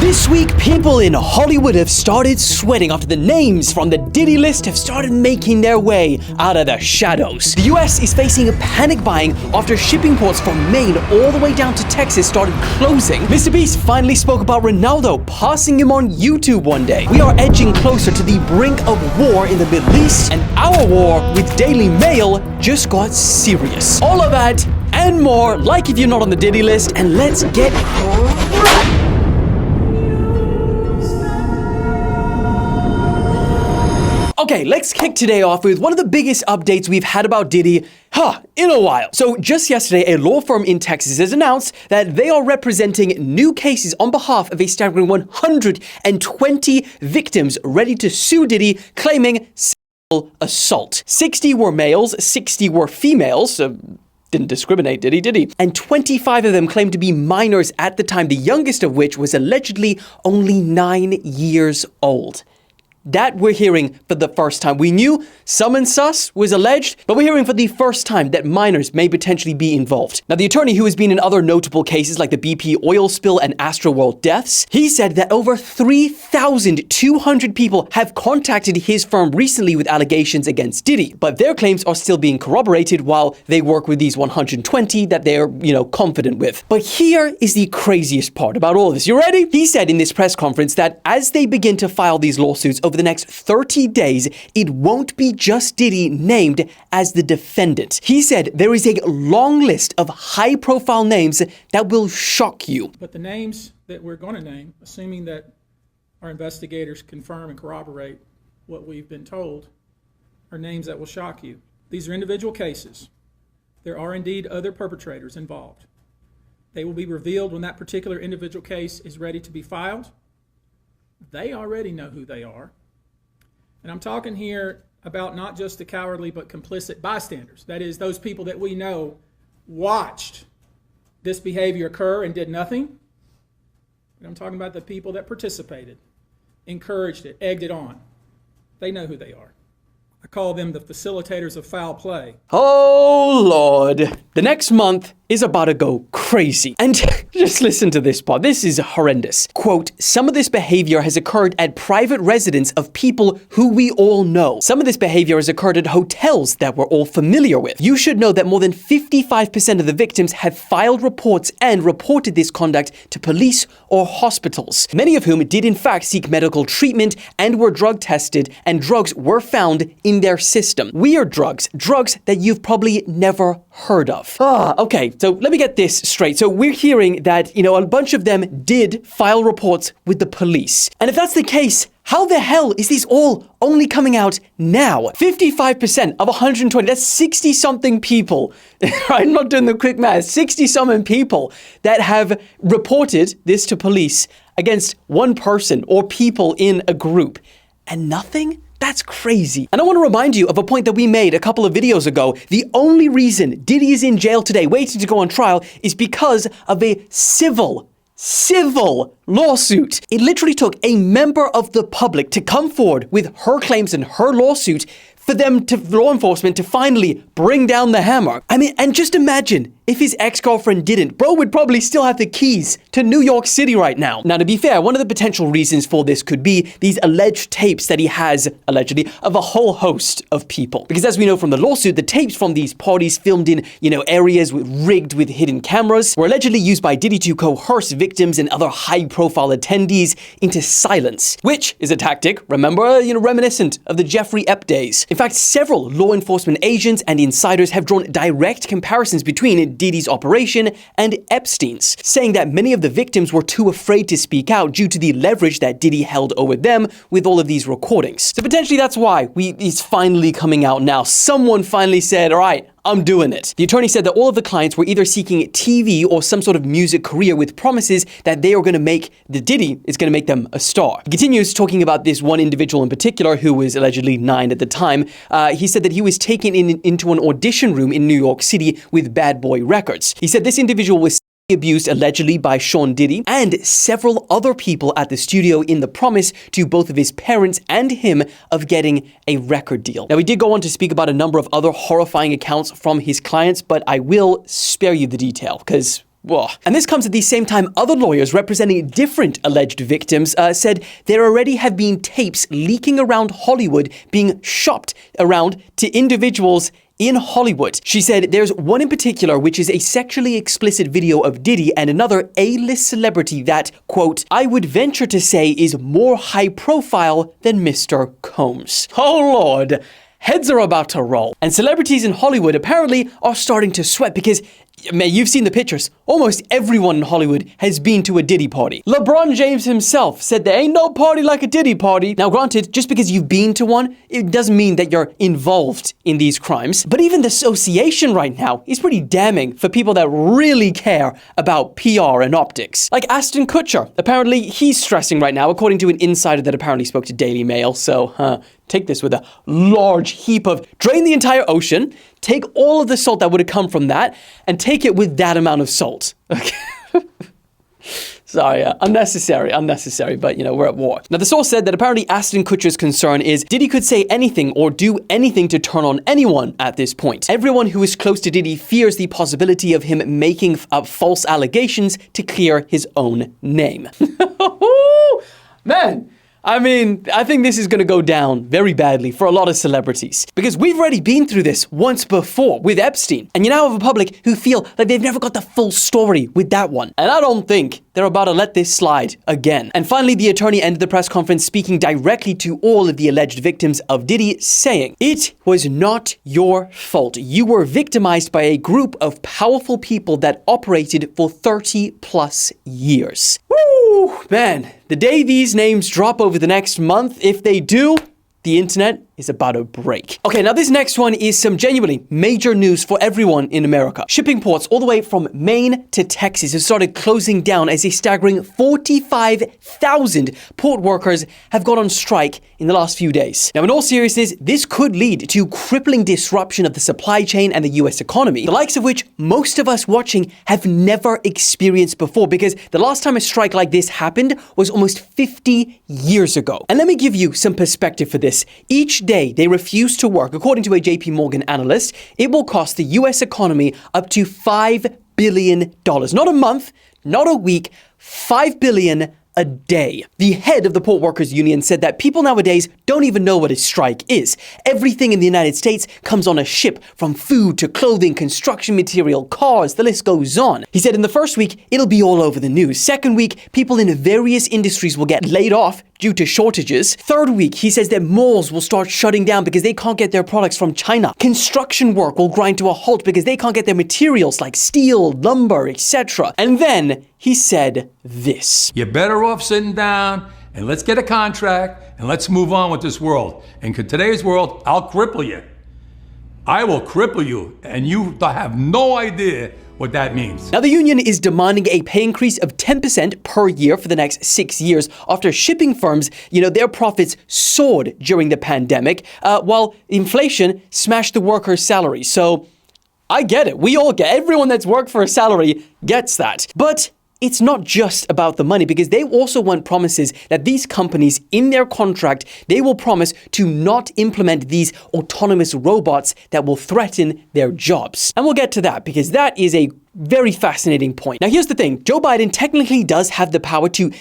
This week, people in Hollywood have started sweating after the names from the Diddy list have started making their way out of the shadows. The US is facing a panic buying after shipping ports from Maine all the way down to Texas started closing. Mr. Beast finally spoke about Ronaldo passing him on YouTube one day. We are edging closer to the brink of war in the Middle East, and our war with Daily Mail just got serious. All of that and more, like if you're not on the Diddy list, and let's get Okay, let's kick today off with one of the biggest updates we've had about Diddy in a while. So just yesterday, a law firm in Texas has announced that they are representing new cases on behalf of a staggering 120 victims ready to sue Diddy, claiming sexual assault. 60 were males, 60 were females, so didn't discriminate, did he? And 25 of them claimed to be minors at the time, the youngest of which was allegedly only 9 years old. That we're hearing for the first time. We knew some and sus was alleged, but we're hearing for the first time that minors may potentially be involved. Now, the attorney who has been in other notable cases like the BP oil spill and Astroworld deaths, he said that over 3,200 people have contacted his firm recently with allegations against Diddy, but their claims are still being corroborated while they work with these 120 that they're, confident with. But here is the craziest part about all of this. You ready? He said in this press conference that as they begin to file these lawsuits over the next 30 days, it won't be just Diddy named as the defendant. He said there is a long list of high-profile names that will shock you. But the names that we're going to name, assuming that our investigators confirm and corroborate what we've been told, are names that will shock you. These are individual cases. There are indeed other perpetrators involved. They will be revealed when that particular individual case is ready to be filed. They already know who they are. And I'm talking here about not just the cowardly but complicit bystanders. That is, those people that we know watched this behavior occur and did nothing. And I'm talking about the people that participated, encouraged it, egged it on. They know who they are. I call them the facilitators of foul play. Oh, Lord. The next month is about to go crazy. And just listen to this part. This is horrendous. Quote, some of this behavior has occurred at private residence of people who we all know. Some of this behavior has occurred at hotels that we're all familiar with. You should know that more than 55% of the victims have filed reports and reported this conduct to police or hospitals, many of whom did in fact seek medical treatment and were drug tested, and drugs were found in their system. Weird drugs that you've probably never heard of. Okay, so let me get this straight. So we're hearing that, a bunch of them did file reports with the police. And if that's the case, how the hell is this all only coming out now? 55% of 120, that's 60-something people. I'm not doing the quick math. 60-something people that have reported this to police against one person or people in a group. And nothing? That's crazy. And I want to remind you of a point that we made a couple of videos ago. The only reason Diddy is in jail today, waiting to go on trial, is because of a civil lawsuit. It literally took a member of the public to come forward with her claims and her lawsuit for law enforcement to finally bring down the hammer. I mean, and just imagine if his ex-girlfriend didn't. Bro would probably still have the keys to New York City right now. Now, to be fair, one of the potential reasons for this could be these alleged tapes that he has, allegedly, of a whole host of people. Because as we know from the lawsuit, the tapes from these parties filmed in, areas rigged with hidden cameras were allegedly used by Diddy to coerce victims and other high-profile attendees into silence, which is a tactic, remember, reminiscent of the Jeffrey Epstein days. In fact, several law enforcement agents and insiders have drawn direct comparisons between Diddy's operation and Epstein's, saying that many of the victims were too afraid to speak out due to the leverage that Diddy held over them with all of these recordings. So potentially that's why it's finally coming out now. Someone finally said, all right, I'm doing it. The attorney said that all of the clients were either seeking TV or some sort of music career with promises that they are going to make Diddy is going to make them a star. He continues talking about this one individual in particular who was allegedly 9 at the time. He said that he was taken into an audition room in New York City with Bad Boy Records. He said this individual was abused allegedly by Sean Diddy and several other people at the studio in the promise to both of his parents and him of getting a record deal. Now, he did go on to speak about a number of other horrifying accounts from his clients, but I will spare you the detail because Whoa. And this comes at the same time other lawyers representing different alleged victims said there already have been tapes leaking around Hollywood being shopped around to individuals in Hollywood. She said there's one in particular which is a sexually explicit video of Diddy and another A-list celebrity that, quote, I would venture to say is more high profile than Mr. Combs. Oh Lord, heads are about to roll. And celebrities in Hollywood apparently are starting to sweat because, man, you've seen the pictures. Almost everyone in Hollywood has been to a Diddy party. LeBron James himself said there ain't no party like a Diddy party. Now, granted, just because you've been to one, it doesn't mean that you're involved in these crimes. But even the association right now is pretty damning for people that really care about PR and optics. Like Ashton Kutcher. Apparently, he's stressing right now, according to an insider that apparently spoke to Daily Mail. So, take this with a large heap of, drain the entire ocean, take all of the salt that would have come from that, and take it with that amount of salt. Okay. Sorry, unnecessary, but you know, we're at war. Now, the source said that apparently Ashton Kutcher's concern is Diddy could say anything or do anything to turn on anyone at this point. Everyone who is close to Diddy fears the possibility of him making up false allegations to clear his own name. Man. I mean, I think this is going to go down very badly for a lot of celebrities because we've already been through this once before with Epstein. And you now have a public who feel like they've never got the full story with that one. And I don't think they're about to let this slide again. And finally, the attorney ended the press conference speaking directly to all of the alleged victims of Diddy, saying, it was not your fault. You were victimized by a group of powerful people that operated for 30 plus years. Woo, man. The day these names drop over the next month, if they do, the internet is about to break. Okay, now this next one is some genuinely major news for everyone in America. Shipping ports all the way from Maine to Texas have started closing down as a staggering 45,000 port workers have gone on strike in the last few days. Now, in all seriousness, this could lead to crippling disruption of the supply chain and the US economy, the likes of which most of us watching have never experienced before, because the last time a strike like this happened was almost 50 years ago. And let me give you some perspective for this. Each day they refuse to work, according to a JP Morgan analyst, it will cost the US economy up to $5 billion. Not a month, not a week, $5 billion a day. The head of the Port Workers Union said that people nowadays don't even know what a strike is. Everything in the United States comes on a ship, from food to clothing, construction material, cars, the list goes on. He said in the first week, it'll be all over the news. Second week, people in various industries will get laid off due to shortages. Third week, he says that malls will start shutting down because they can't get their products from China. Construction work will grind to a halt because they can't get their materials like steel, lumber, etc. And then he said this. You're better off sitting down and let's get a contract and let's move on with this world. And in today's world, I'll cripple you. I will cripple you, and you have no idea what that means. Now, the union is demanding a pay increase of 10% per year for the next 6 years after shipping firms, their profits soared during the pandemic, while inflation smashed the workers' salaries. So I get it. We all get it. Everyone that's worked for a salary gets that. But it's not just about the money, because they also want promises that these companies, in their contract, they will promise to not implement these autonomous robots that will threaten their jobs. And we'll get to that, because that is a very fascinating point. Now, here's the thing. Joe Biden technically does have the power to,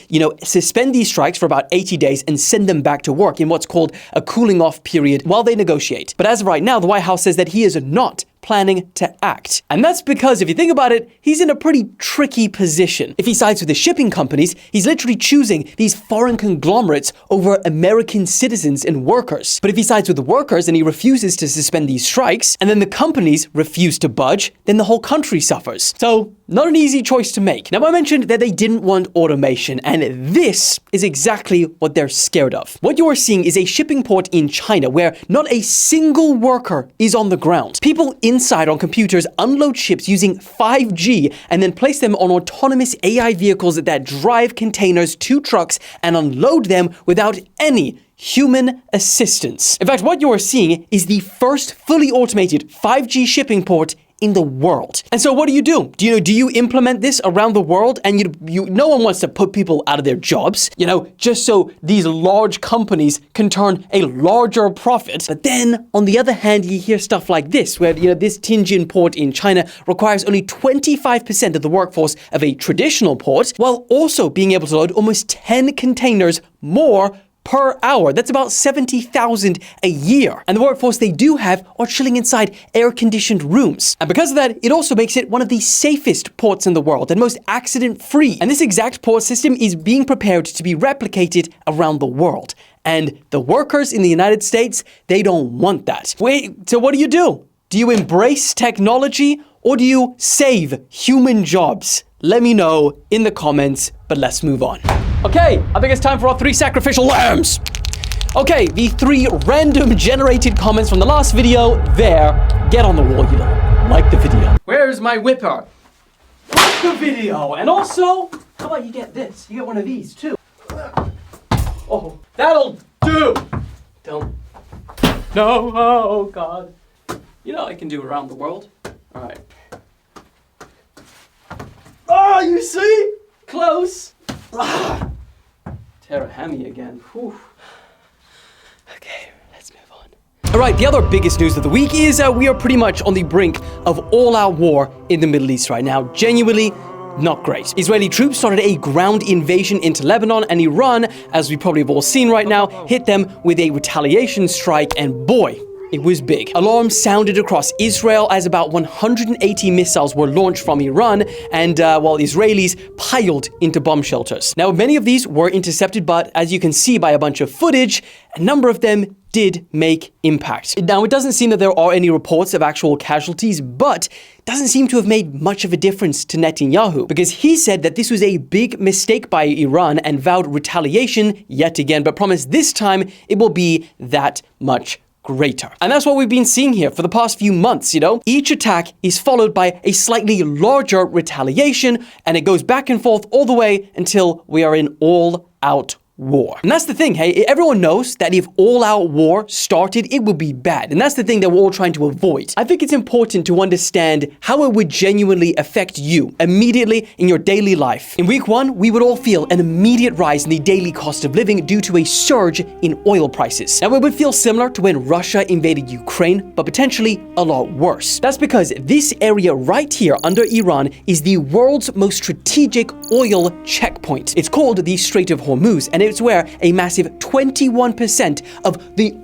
suspend these strikes for about 80 days and send them back to work in what's called a cooling off period while they negotiate. But as of right now, the White House says that he is not planning to act. And that's because, if you think about it, he's in a pretty tricky position. If he sides with the shipping companies, he's literally choosing these foreign conglomerates over American citizens and workers. But if he sides with the workers and he refuses to suspend these strikes, and then the companies refuse to budge, then the whole country suffers. So, not an easy choice to make. Now, I mentioned that they didn't want automation, and this is exactly what they're scared of. What you are seeing is a shipping port in China where not a single worker is on the ground. People inside on computers unload ships using 5G and then place them on autonomous AI vehicles that drive containers to trucks and unload them without any human assistance. In fact, what you are seeing is the first fully automated 5G shipping port in the world. And so what do? Do you implement this around the world? And no one wants to put people out of their jobs, just so these large companies can turn a larger profit. But then, on the other hand, you hear stuff like this, where, this Tianjin port in China requires only 25% of the workforce of a traditional port, while also being able to load almost 10 containers more per hour. That's about 70,000 a year. And the workforce they do have are chilling inside air-conditioned rooms. And because of that, it also makes it one of the safest ports in the world and most accident-free. And this exact port system is being prepared to be replicated around the world. And the workers in the United States, they don't want that. Wait, so what do? Do you embrace technology or do you save human jobs? Let me know in the comments, but let's move on. Okay, I think it's time for our 3 sacrificial lambs. Okay, the 3 random generated comments from the last video, there. Get on the wall, like the video. Where's my whipper? Like the video. And also, how about you get this? You get one of these too. Oh, that'll do. Don't. No, oh God. I can do around the world. All right. Oh, you see? Close. Terahami again. Whew. Okay, let's move on. All right, the other biggest news of the week is we are pretty much on the brink of all-out war in the Middle East right now. Genuinely not great. Israeli troops started a ground invasion into Lebanon, and Iran, as we probably have all seen right now, hit them with a retaliation strike, and boy, it was big. Alarms sounded across Israel as about 180 missiles were launched from Iran, and while Israelis piled into bomb shelters. Now, many of these were intercepted, but as you can see by a bunch of footage, a number of them did make impact. Now, it doesn't seem that there are any reports of actual casualties, but doesn't seem to have made much of a difference to Netanyahu, because he said that this was a big mistake by Iran and vowed retaliation yet again, but promised this time it will be that much greater. And that's what we've been seeing here for the past few months, Each attack is followed by a slightly larger retaliation, and it goes back and forth all the way until we are in all-out war. And that's the thing, hey, everyone knows that if all-out war started, it would be bad. And that's the thing that we're all trying to avoid. I think it's important to understand how it would genuinely affect you immediately in your daily life. In week 1, we would all feel an immediate rise in the daily cost of living due to a surge in oil prices. Now, it would feel similar to when Russia invaded Ukraine, but potentially a lot worse. That's because this area right here under Iran is the world's most strategic oil checkpoint. It's called the Strait of Hormuz, and it's where a massive 21% of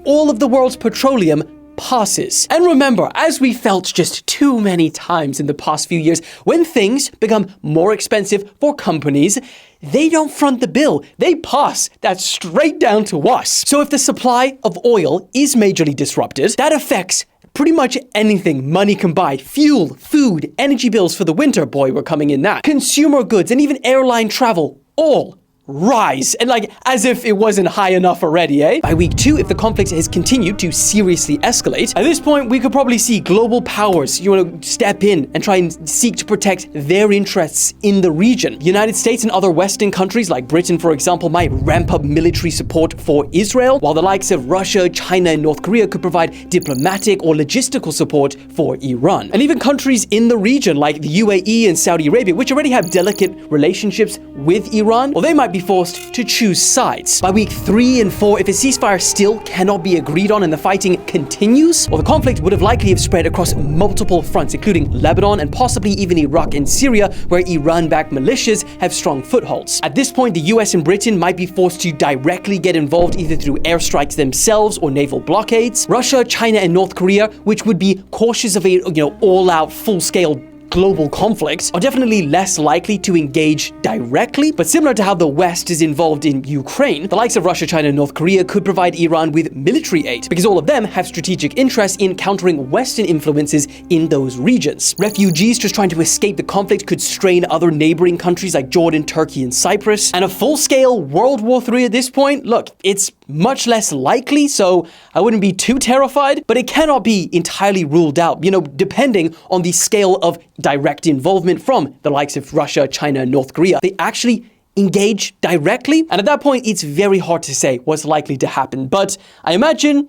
all of the world's petroleum passes. And remember, as we felt just too many times in the past few years, when things become more expensive for companies, they don't front the bill. They pass that straight down to us. So if the supply of oil is majorly disrupted, that affects pretty much anything money can buy. Fuel, food, energy bills for the winter, boy, we're coming in that. Consumer goods and even airline travel, all rise, and as if it wasn't high enough already, eh? By week 2, if the conflict has continued to seriously escalate, at this point we could probably see global powers, step in and try and seek to protect their interests in the region. The United States and other Western countries like Britain, for example, might ramp up military support for Israel, while the likes of Russia, China, and North Korea could provide diplomatic or logistical support for Iran. And even countries in the region like the UAE and Saudi Arabia, which already have delicate relationships with Iran, well, they might be forced to choose sides. By week 3 and 4, if a ceasefire still cannot be agreed on and the fighting continues, well, the conflict would have likely have spread across multiple fronts, including Lebanon and possibly even Iraq and Syria, where Iran-backed militias have strong footholds. At this point, the US and Britain might be forced to directly get involved either through airstrikes themselves or naval blockades. Russia, China, and North Korea, which would be cautious of a all-out, full-scale global conflicts, are definitely less likely to engage directly, but similar to how the West is involved in Ukraine, the likes of Russia, China, and North Korea could provide Iran with military aid, because all of them have strategic interests in countering Western influences in those regions. Refugees just trying to escape the conflict could strain other neighboring countries like Jordan, Turkey, and Cyprus. And a full-scale World War III at this point, look, it's much less likely, so I wouldn't be too terrified, but it cannot be entirely ruled out, depending on the scale of direct involvement from the likes of Russia, China, and North Korea. They actually engage directly, and at that point, it's very hard to say what's likely to happen, but I imagine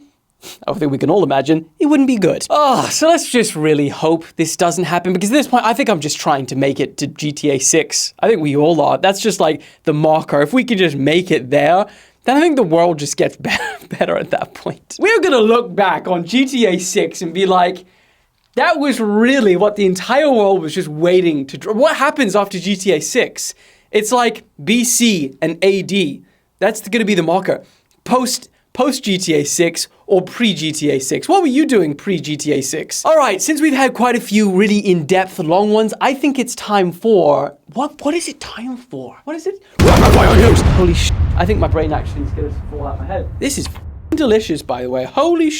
I think we can all imagine it wouldn't be good. So let's just really hope this doesn't happen, because at this point, I think I'm just trying to make it to GTA 6. I think we all are. That's just like the marker. If we can just make it there, then I think the world just gets better at that point. We're gonna look back on GTA 6 and be like, that was really what the entire world was just waiting to... What happens after GTA 6? It's like BC and AD. That's going to be the marker. Post GTA 6 or pre-GTA 6. What were you doing pre-GTA 6? All right, since we've had quite a few really in-depth long ones, I think it's time for... What is it time for? What is it? Holy sh**. I think my brain actually is going to fall out my head. This is delicious, by the way. Holy sh**.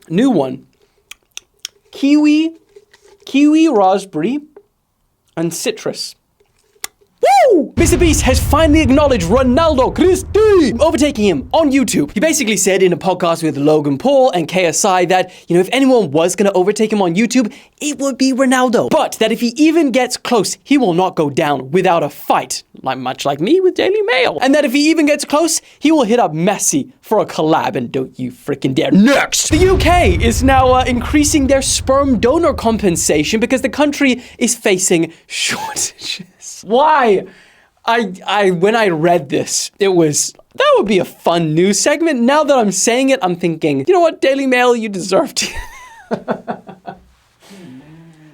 New one. Kiwi, raspberry, and citrus. Woo! Mr. Beast has finally acknowledged Ronaldo Christie, overtaking him on YouTube. He basically said in a podcast with Logan Paul and KSI that, if anyone was going to overtake him on YouTube, it would be Ronaldo. But that if he even gets close, he will not go down without a fight, much like me with Daily Mail. And that if he even gets close, he will hit up Messi for a collab, and don't you freaking dare. Next! The UK is now increasing their sperm donor compensation because the country is facing shortages. Why? When I read this, that would be a fun news segment. Now that I'm saying it, I'm thinking, you know what, Daily Mail, you deserve to.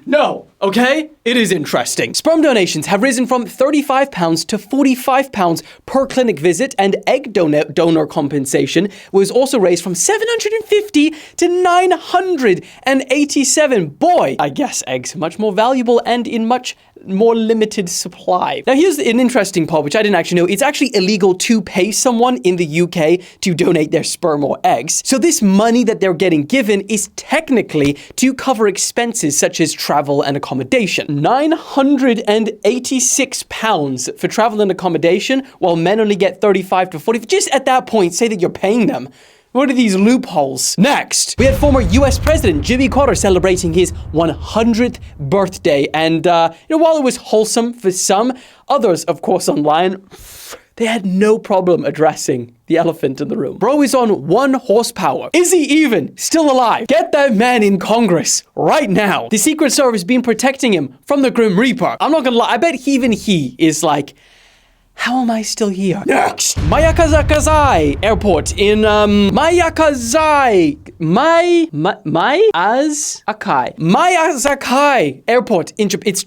No, okay? It is interesting. Sperm donations have risen from £35 to £45 per clinic visit, and egg donor compensation was also raised from £750 to £987. Boy, I guess eggs are much more valuable and in much more limited supply. Now here's an interesting part, which I didn't actually know. It's actually illegal to pay someone in the UK to donate their sperm or eggs. So this money that they're getting given is technically to cover expenses such as travel and accommodation. £986 for travel and accommodation, while men only get 35 to 40. Just at that point, say that you're paying them. What are these loopholes? Next, we had former US President Jimmy Carter celebrating his 100th birthday. And, while it was wholesome for some, others, of course, online, they had no problem addressing the elephant in the room. Bro is on 1 horsepower. Is he even still alive? Get that man in Congress right now. The Secret Service been protecting him from the Grim Reaper. I'm not gonna lie, I bet even he is like, how am I still here? Next! Mayakazakai Airport in, Mayakazakai Airport in Japan. It's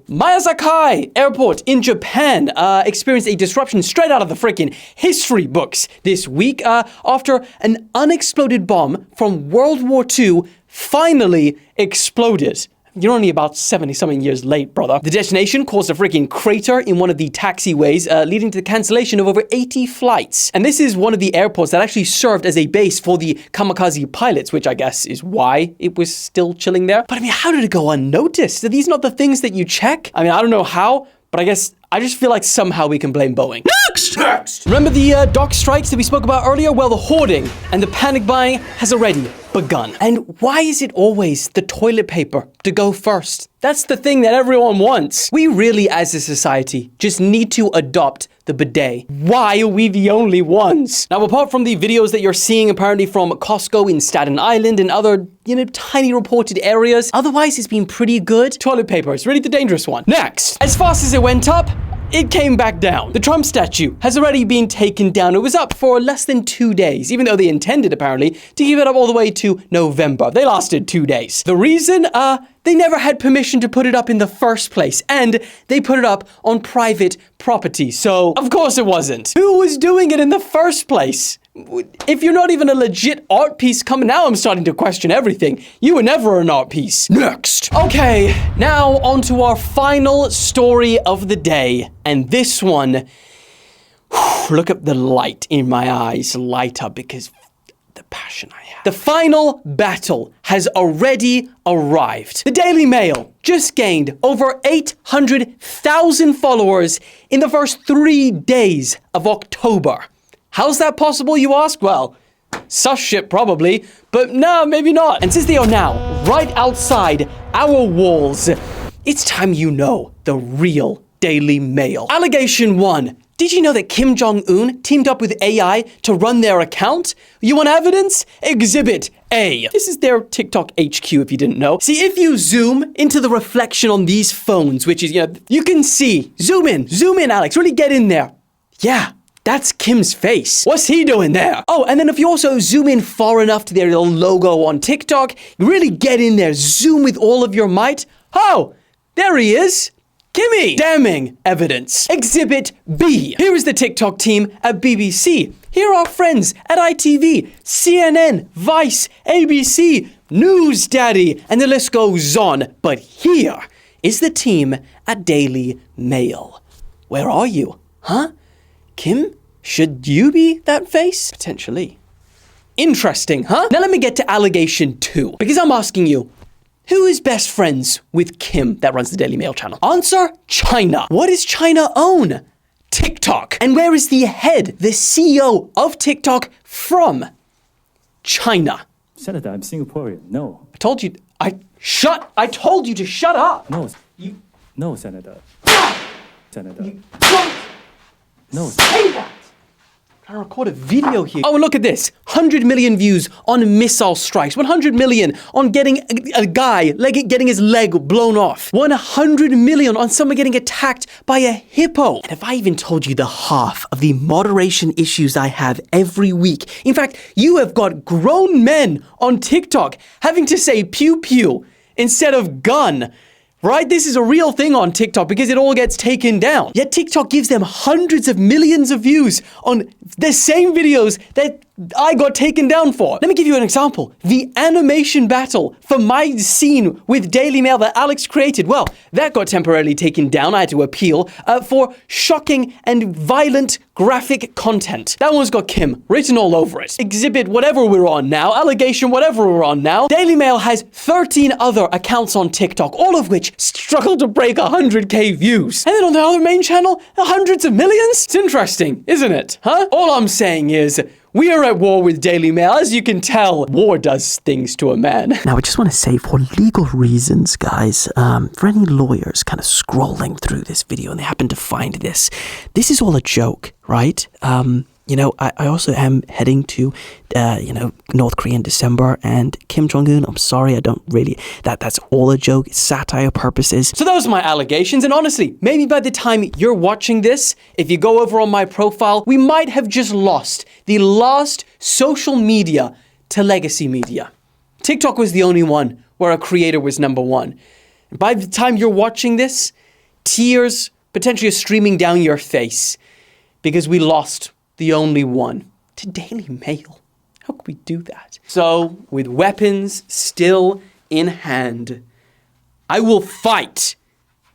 Miyazaki Airport in Japan experienced a disruption straight out of the freaking history books this week after an unexploded bomb from World War II finally exploded. You're only about 70-something years late, brother. The detonation caused a freaking crater in one of the taxiways, leading to the cancellation of over 80 flights. And this is one of the airports that actually served as a base for the kamikaze pilots, which I guess is why it was still chilling there. But I mean, how did it go unnoticed? Are these not the things that you check? I mean, I don't know how, but I just feel like somehow we can blame Boeing. Next! Remember the dock strikes that we spoke about earlier? Well, the hoarding and the panic buying has already begun. And why is it always the toilet paper to go first? That's the thing that everyone wants. We really, as a society, just need to adopt the bidet. Why are we the only ones? Now, apart from the videos that you're seeing apparently from Costco in Staten Island and other, tiny reported areas, otherwise it's been pretty good. Toilet paper is really the dangerous one. Next, as fast as it went up, it came back down. The Trump statue has already been taken down. It was up for less than 2 days, even though they intended, apparently, to keep it up all the way to November. They lasted 2 days. The reason? They never had permission to put it up in the first place, and they put it up on private property. So, of course it wasn't. Who was doing it in the first place? If you're not even a legit art piece, now I'm starting to question everything. You were never an art piece. Next. Okay, now on to our final story of the day. And this one, look at the light in my eyes light up because the passion I have. The final battle has already arrived. The Daily Mail just gained over 800,000 followers in the first 3 days of October. How's that possible, you ask? Well, sus shit probably, but no, maybe not. And since they are now right outside our walls, it's time you know the real Daily Mail. Allegation 1. Did you know that Kim Jong-un teamed up with AI to run their account? You want evidence? Exhibit A. This is their TikTok HQ if you didn't know. See, if you zoom into the reflection on these phones, which is, you can see. Zoom in, Alex. Really get in there. Yeah. That's Kim's face. What's he doing there? Oh, and then if you also zoom in far enough to their little logo on TikTok, you really get in there, zoom with all of your might. Oh, there he is. Kimmy! Damning evidence. Exhibit B. Here is the TikTok team at BBC. Here are our friends at ITV, CNN, Vice, ABC, NEWSDADDY, and the list goes on. But here is the team at Daily Mail. Where are you? Huh? Kim, should you be that face? Potentially. Interesting, huh? Now let me get to allegation 2, because I'm asking you, who is best friends with Kim that runs the Daily Mail channel? Answer, China. What does China own? TikTok. And where is the head, the CEO of TikTok from? China. Senator, I'm Singaporean. No. I told you to shut up. No. No, Senator. Senator. No. Say that. I record a video here. Oh, and look at this. 100 million views on missile strikes. 100 million on getting a guy getting his leg blown off. 100 million on someone getting attacked by a hippo. And if I even told you the half of the moderation issues I have every week. In fact, you have got grown men on TikTok having to say pew pew instead of gun. Right? This is a real thing on TikTok because it all gets taken down. Yet TikTok gives them hundreds of millions of views on the same videos that I got taken down for. Let me give you an example. The animation battle for my scene with Daily Mail that Alex created. Well, that got temporarily taken down. I had to appeal for shocking and violent graphic content. That one's got Kim written all over it. Exhibit whatever we're on now, allegation whatever we're on now. Daily Mail has 13 other accounts on TikTok, all of which struggle to break 100k views. And then on the other main channel, hundreds of millions? It's interesting, isn't it? Huh? All I'm saying is, we are at war with Daily Mail. As you can tell, war does things to a man. Now, I just want to say, for legal reasons, guys, for any lawyers kind of scrolling through this video and they happen to find this is all a joke, right? I also am heading to, North Korea in December, and Kim Jong-un, I'm sorry, I don't really, that's all a joke, it's satire purposes. So those are my allegations, and honestly, maybe by the time you're watching this, if you go over on my profile, we might have just lost the last social media to legacy media. TikTok was the only one where a creator was #1. And by the time you're watching this, tears potentially are streaming down your face because we lost the only one to Daily Mail. How could we do that? So, with weapons still in hand, I will fight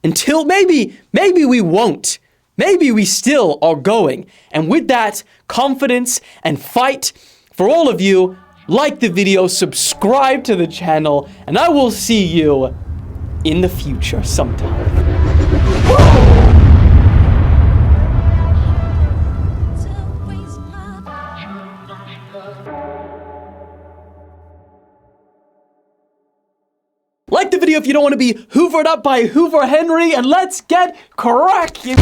until maybe we won't. Maybe we still are going. And with that confidence and fight, for all of you, like the video, subscribe to the channel, and I will see you in the future sometime. Like the video if you don't want to be hoovered up by Hoover Henry, and let's get cracking.